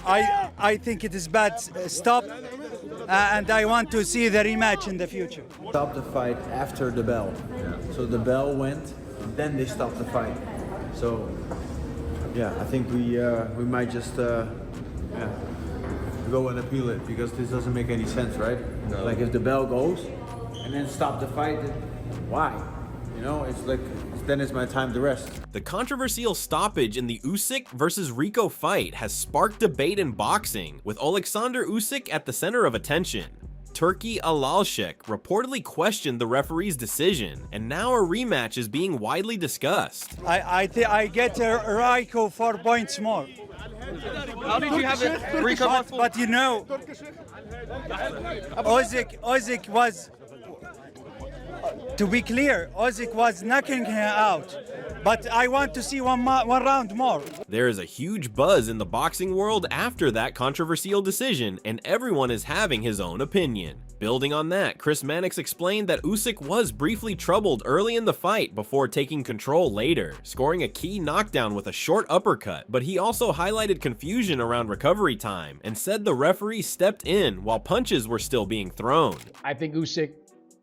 I think it is bad stop, and I want to see the rematch in the future. Stop the fight after the bell. So the bell went, then they stopped the fight. So yeah, I think we might just go and appeal it, because this doesn't make any sense, right? No. Like if the bell goes and then stop the fight, then why? You know, it's like, then it's my time to rest. The controversial stoppage in the Usyk versus Rico fight has sparked debate in boxing, with Oleksandr Usyk at the center of attention. Turki Alalsheikh reportedly questioned the referee's decision, and now a rematch is being widely discussed. I get Rico 4 points more. How did you have it, Rico? But you know, Usyk was, to be clear, Usyk was knocking him out. But I want to see one round more. There is a huge buzz in the boxing world after that controversial decision, and everyone is having his own opinion. Building on that, Chris Mannix explained that Usyk was briefly troubled early in the fight before taking control later, scoring a key knockdown with a short uppercut, but he also highlighted confusion around recovery time and said the referee stepped in while punches were still being thrown. I think Usyk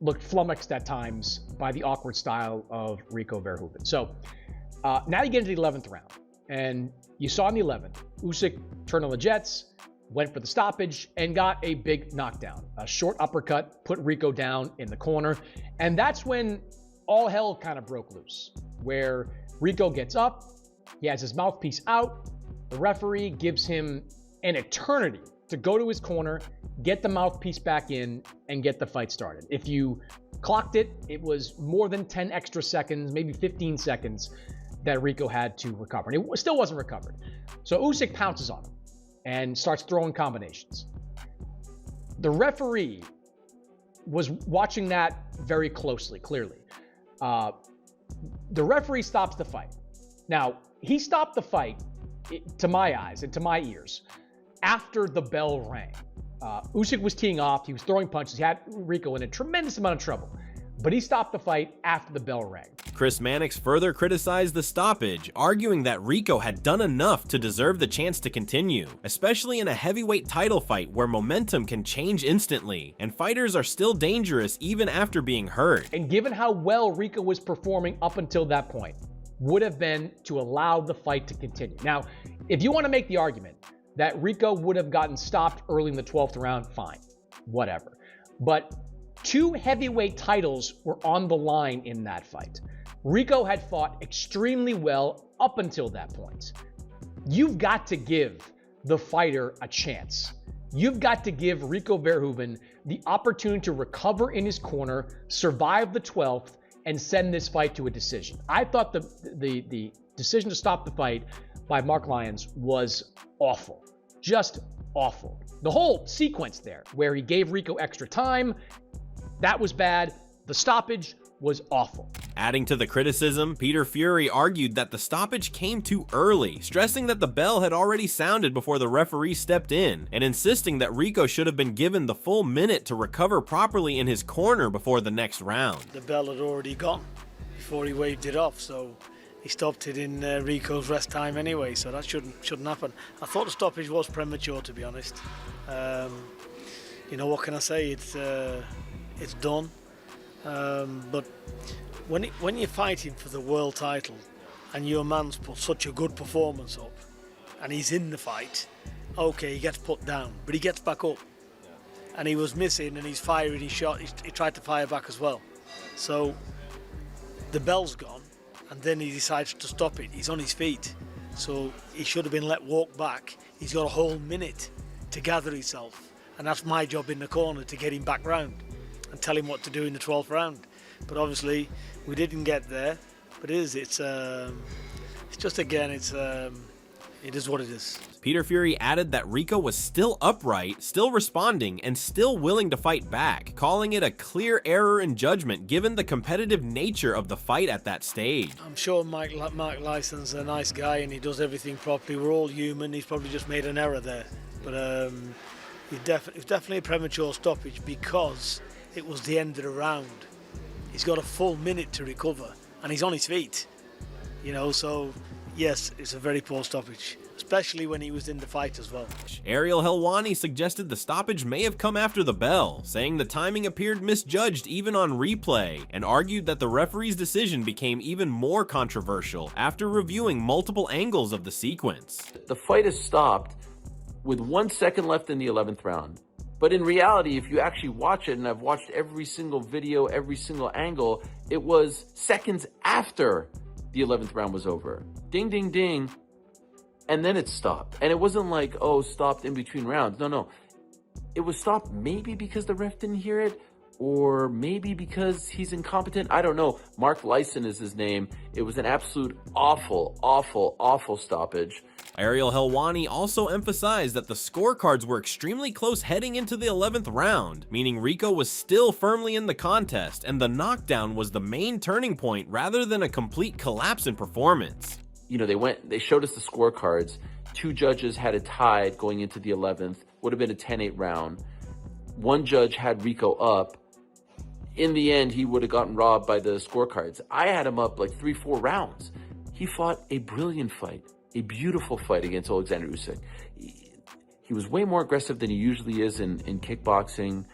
looked flummoxed at times by the awkward style of Rico Verhoeven. So now you get into the 11th round, and you saw in the 11th, Usyk turned on the jets, went for the stoppage, and got a big knockdown. A short uppercut put Rico down in the corner, and that's when all hell kind of broke loose, where Rico gets up, he has his mouthpiece out, the referee gives him an eternity to go to his corner, get the mouthpiece back in, and get the fight started. If you clocked it, it was more than 10 extra seconds, maybe 15 seconds that Rico had to recover. And it still wasn't recovered. So Usyk pounces on him and starts throwing combinations. The referee was watching that very closely, clearly. The referee stops the fight. Now, he stopped the fight, to my eyes and to my ears, after the bell rang. Usyk was teeing off, he was throwing punches, he had Rico in a tremendous amount of trouble, but he stopped the fight after the bell rang. Chris Mannix further criticized the stoppage, arguing that Rico had done enough to deserve the chance to continue, especially in a heavyweight title fight where momentum can change instantly, and fighters are still dangerous even after being hurt. And given how well Rico was performing up until that point, would have been to allow the fight to continue. Now, if you want to make the argument that Rico would have gotten stopped early in the 12th round, fine, whatever. But 2 heavyweight titles were on the line in that fight. Rico had fought extremely well up until that point. You've got to give the fighter a chance. You've got to give Rico Verhoeven the opportunity to recover in his corner, survive the 12th, and send this fight to a decision. I thought the decision to stop the fight by Mark Lyons was awful. Just awful. The whole sequence there, where he gave Rico extra time, that was bad. The stoppage was awful. Adding to the criticism, Peter Fury argued that the stoppage came too early, stressing that the bell had already sounded before the referee stepped in, and insisting that Rico should have been given the full minute to recover properly in his corner before the next round. The bell had already gone before he waved it off, so he stopped it in Rico's rest time anyway, so that shouldn't happen. I thought the stoppage was premature, to be honest. You know, what can I say? It's done. But when you're fighting for the world title and your man's put such a good performance up and he's in the fight, okay, he gets put down, but he gets back up. And he was missing and he's firing his shot. He tried to fire back as well. So the bell's gone. And then he decides to stop it. He's on his feet. So he should have been let walk back. He's got a whole minute to gather himself. And that's my job in the corner, to get him back round and tell him what to do in the 12th round. But obviously, we didn't get there. But it is, it's just, again, it is what it is. Peter Fury added that Rico was still upright, still responding, and still willing to fight back, calling it a clear error in judgment given the competitive nature of the fight at that stage. I'm sure Mark Lyson's a nice guy and he does everything properly. We're all human. He's probably just made an error there. But it was definitely a premature stoppage because it was the end of the round. He's got a full minute to recover and he's on his feet. You know, so yes, it's a very poor stoppage. especially when he was in the fight as well. Ariel Helwani suggested the stoppage may have come after the bell, saying the timing appeared misjudged even on replay, and argued that the referee's decision became even more controversial after reviewing multiple angles of the sequence. The fight is stopped with 1 second left in the 11th round. But in reality, if you actually watch it, and I've watched every single video, every single angle, it was seconds after the 11th round was over. Ding, ding, ding. And then it stopped. And it wasn't like, oh, stopped in between rounds. No. It was stopped maybe because the ref didn't hear it, or maybe because he's incompetent. I don't know. Mark Lyson is his name. It was an absolute awful, awful, awful stoppage. Ariel Helwani also emphasized that the scorecards were extremely close heading into the 11th round, meaning Rico was still firmly in the contest, and the knockdown was the main turning point rather than a complete collapse in performance. You know, they showed us the scorecards. 2 judges had it tied going into the 11th, would have been a 10-8 round. 1 judge had Rico up. In the end, he would have gotten robbed by the scorecards. I had him up like 3-4 rounds. He fought a brilliant fight, a beautiful fight against Oleksandr Usyk. He was way more aggressive than he usually is in kickboxing.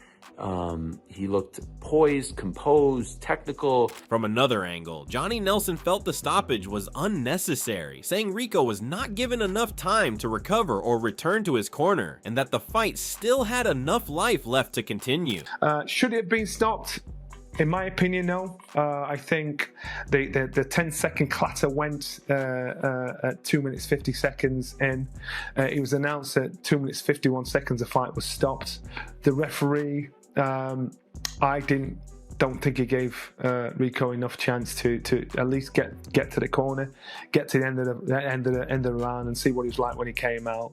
He looked poised, composed, technical. From another angle, Johnny Nelson felt the stoppage was unnecessary, saying Rico was not given enough time to recover or return to his corner, and that the fight still had enough life left to continue. Should it have been stopped? In my opinion, no. I think the 10-second clatter went at 2 minutes 50 seconds in. It was announced at 2 minutes 51 seconds the fight was stopped. The referee, I don't think he gave Rico enough chance to at least get to the corner, get to the end of the round, and see what he was like when he came out.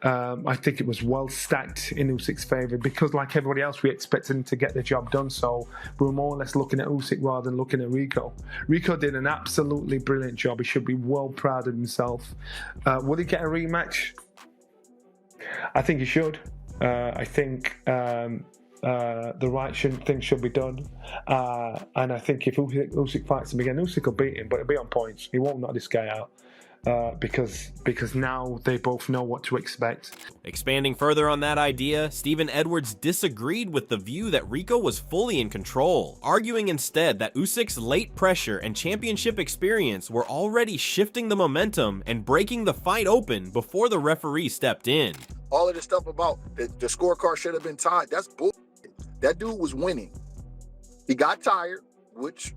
I think it was well stacked in Usyk's favour because, like everybody else, we expected him to get the job done. So we were more or less looking at Usyk rather than looking at Rico. Rico did an absolutely brilliant job. He should be well proud of himself. Would he get a rematch? I think he should. I think the right thing should be done, and I think if Usyk fights him again, Usyk will beat him, but it'll be on points. He won't knock this guy out because now they both know what to expect. Expanding further on that idea, Stephen Edwards disagreed with the view that Rico was fully in control, arguing instead that Usyk's late pressure and championship experience were already shifting the momentum and breaking the fight open before the referee stepped in. All of this stuff about the scorecard should have been tied, that's bull. That dude was winning. He got tired, which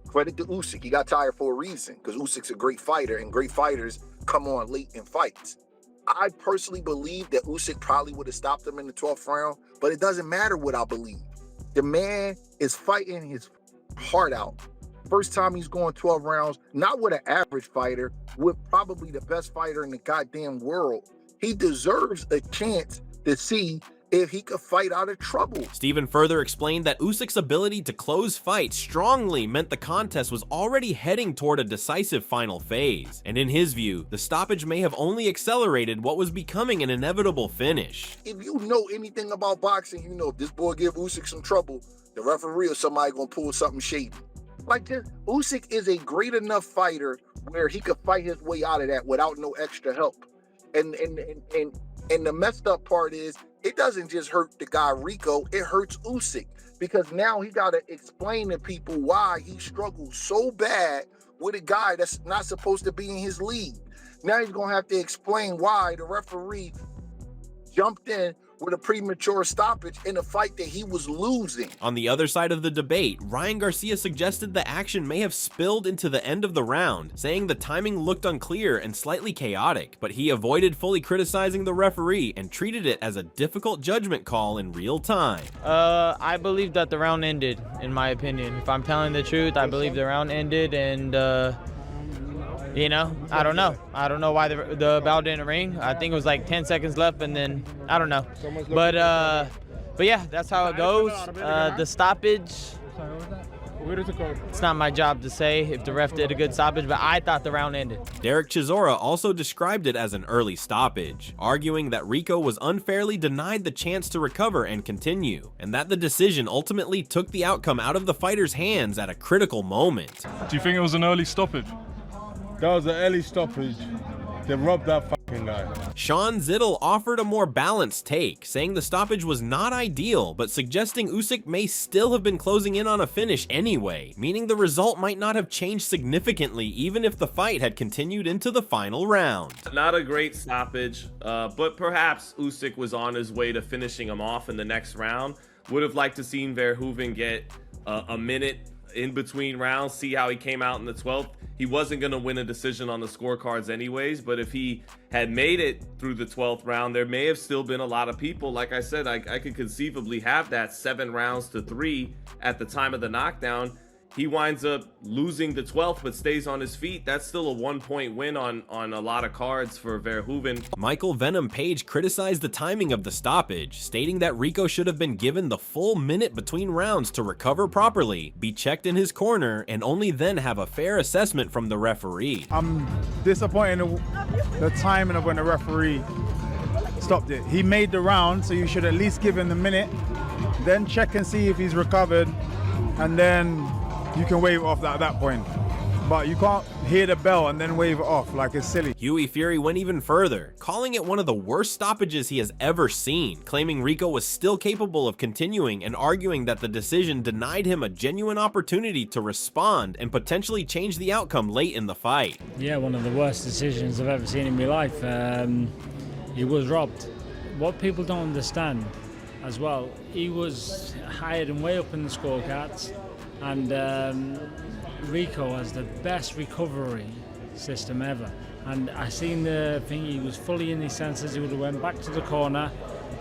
credit to Usyk. He got tired for a reason, because Usyk's a great fighter, and great fighters come on late in fights. I personally believe that Usyk probably would have stopped him in the 12th round, but it doesn't matter what I believe. The man is fighting his heart out. First time he's going 12 rounds, not with an average fighter, with probably the best fighter in the goddamn world. He deserves a chance to see if he could fight out of trouble. Stephen further explained that Usyk's ability to close fights strongly meant the contest was already heading toward a decisive final phase, and in his view, the stoppage may have only accelerated what was becoming an inevitable finish. If you know anything about boxing, you know if this boy give Usyk some trouble, the referee or somebody gonna pull something shady. Like this, Usyk is a great enough fighter where he could fight his way out of that without no extra help. And the messed up part is, it doesn't just hurt the guy Rico, it hurts Usyk, because now he got to explain to people why he struggled so bad with a guy that's not supposed to be in his league. Now he's going to have to explain why the referee jumped in with a premature stoppage in a fight that he was losing. On the other side of the debate, Ryan Garcia suggested the action may have spilled into the end of the round, saying the timing looked unclear and slightly chaotic, but he avoided fully criticizing the referee and treated it as a difficult judgment call in real time. I believe that the round ended, in my opinion. If I'm telling the truth, I believe the round ended, and you know, I don't know. I don't know why the bell didn't ring. I think it was like 10 seconds left, and then I don't know. But yeah, that's how it goes. The stoppage, it's not my job to say if the ref did a good stoppage, but I thought the round ended. Derek Chisora also described it as an early stoppage, arguing that Rico was unfairly denied the chance to recover and continue, and that the decision ultimately took the outcome out of the fighter's hands at a critical moment. Do you think it was an early stoppage? That was an early stoppage. They robbed that fucker. looking guy. Sean Zittel offered a more balanced take, saying the stoppage was not ideal, but suggesting Usyk may still have been closing in on a finish anyway, meaning the result might not have changed significantly even if the fight had continued into the final round. Not a great stoppage, but perhaps Usyk was on his way to finishing him off in the next round. Would have liked to seen Verhoeven get a minute in between rounds, see how he came out in the 12th. He wasn't going to win a decision on the scorecards anyways, but if he had made it through the 12th round, there may have still been a lot of people. Like I said, I could conceivably have that 7 rounds to 3 at the time of the knockdown. He winds up losing the 12th but stays on his feet. That's still a 1-point win on a lot of cards for Verhoeven. Michael Venom Page criticized the timing of the stoppage, stating that Rico should have been given the full minute between rounds to recover properly, be checked in his corner, and only then have a fair assessment from the referee. I'm disappointed in the timing of when the referee stopped it. He made the round, so you should at least give him the minute, then check and see if he's recovered, and then you can wave it off at that point. But you can't hear the bell and then wave it off, like it's silly. Hughie Fury went even further, calling it one of the worst stoppages he has ever seen, claiming Rico was still capable of continuing and arguing that the decision denied him a genuine opportunity to respond and potentially change the outcome late in the fight. Yeah, one of the worst decisions I've ever seen in my life. He was robbed. What people don't understand as well, he was higher and way up in the scorecards. And Rico has the best recovery system ever. And I seen the thing, he was fully in his senses. He would have went back to the corner,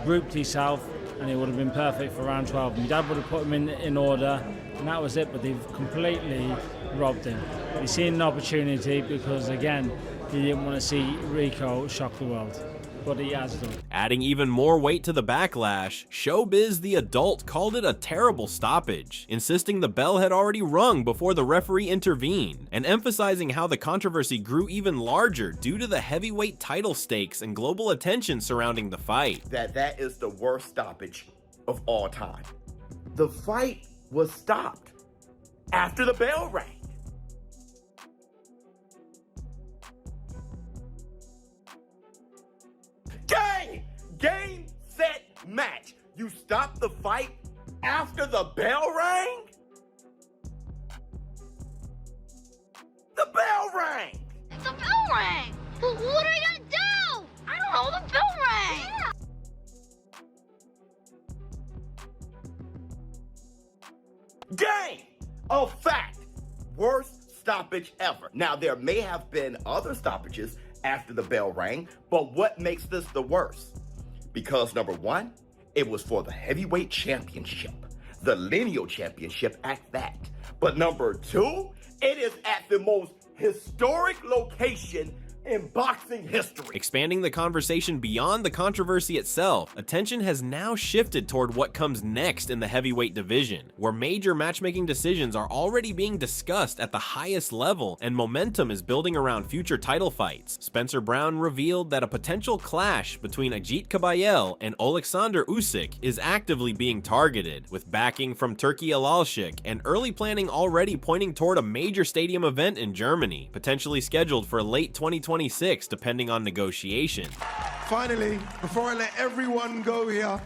grouped himself, and he would have been perfect for round 12. My dad would have put him in order, and that was it. But they've completely robbed him. He's seen an opportunity because, again, he didn't want to see Rico shock the world. But he has done. Adding even more weight to the backlash, Showbiz the Adult called it a terrible stoppage, insisting the bell had already rung before the referee intervened, and emphasizing how the controversy grew even larger due to the heavyweight title stakes and global attention surrounding the fight. That is the worst stoppage of all time. The fight was stopped after the bell rang. Game, set, match. You stopped the fight after the bell rang? The bell rang! The bell rang! But what are you gonna do? I don't know, the bell rang! Game of fact. Worst stoppage ever. Now, there may have been other stoppages after the bell rang, but what makes this the worst? Because number one, it was for the heavyweight championship, the lineal championship at that. But number two, it is at the most historic location in boxing history. Expanding the conversation beyond the controversy itself, attention has now shifted toward what comes next in the heavyweight division, where major matchmaking decisions are already being discussed at the highest level and momentum is building around future title fights. Spencer Brown revealed that a potential clash between Agit Kabayel and Oleksandr Usyk is actively being targeted, with backing from Turki Alalsheikh and early planning already pointing toward a major stadium event in Germany, potentially scheduled for late 2026 depending on negotiation. Finally, before I let everyone go here,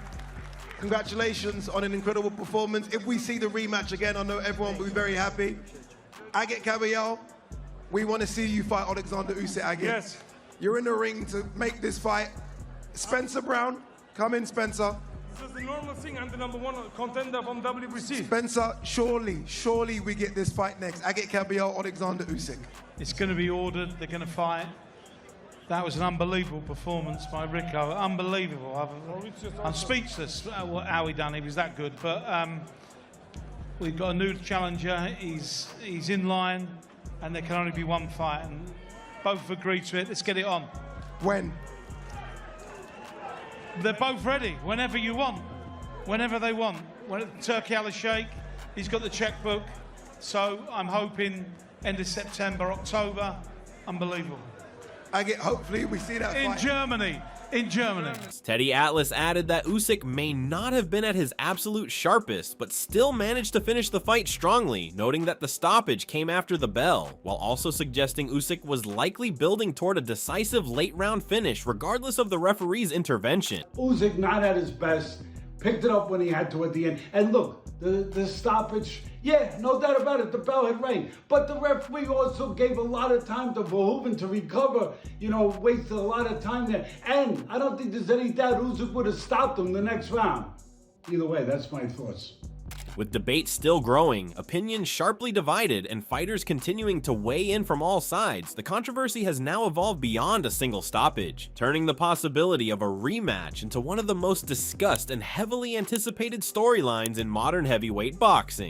congratulations on an incredible performance. If we see the rematch again, I know everyone will be very happy. Agit Kabayel, we want to see you fight Oleksandr Usyk, Agit. Yes. You're in the ring to make this fight. Spencer Brown, come in, Spencer. This is the normal thing. I'm the #1 contender from WBC. Spencer, surely we get this fight next. Agit Kabayel, Oleksandr Usyk. It's going to be ordered. They're going to fight. That was an unbelievable performance by Rico. Unbelievable. I'm speechless how he done. He was that good. But we've got a new challenger. He's in line, and there can only be one fight. And both agreed to it. Let's get it on. When? They're both ready. Whenever you want. Whenever they want. Turki Alalsheikh, he's got the checkbook. So I'm hoping end of September, October. Unbelievable. Agit, hopefully we see that in fight. Germany. in Germany. Teddy Atlas added that Usyk may not have been at his absolute sharpest, but still managed to finish the fight strongly, noting that the stoppage came after the bell, while also suggesting Usyk was likely building toward a decisive late-round finish regardless of the referee's intervention. Usyk not at his best, picked it up when he had to at the end, and look, the stoppage, yeah, no doubt about it, the bell had rang, but the referee also gave a lot of time to Verhoeven to recover, you know, wasted a lot of time there, and I don't think there's any doubt Usyk would have stopped him the next round. Either way, that's my thoughts. With debate still growing, opinions sharply divided, and fighters continuing to weigh in from all sides, the controversy has now evolved beyond a single stoppage, turning the possibility of a rematch into one of the most discussed and heavily anticipated storylines in modern heavyweight boxing.